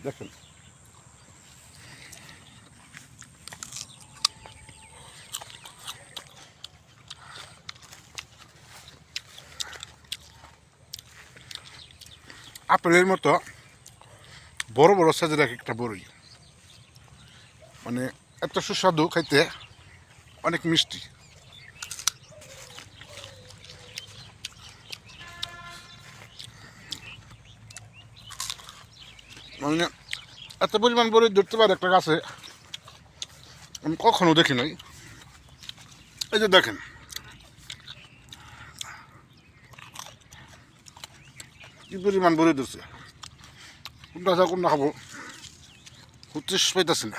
দেখেন আপেলের মতো বড় বড় সাইজের এক একটা বড়ই, মানে এত সুস্বাদু খাইতে, অনেক মিষ্টি। মানে এত পরিমাণ বড়ই ধরতে পারে একটা গাছে আমি কখনো দেখি নাই। এই যে দেখেন কি পরিমাণ বড়ই ধরছে, কোনটা কোনটা খাবো খুঁজতে পাইতেছি না।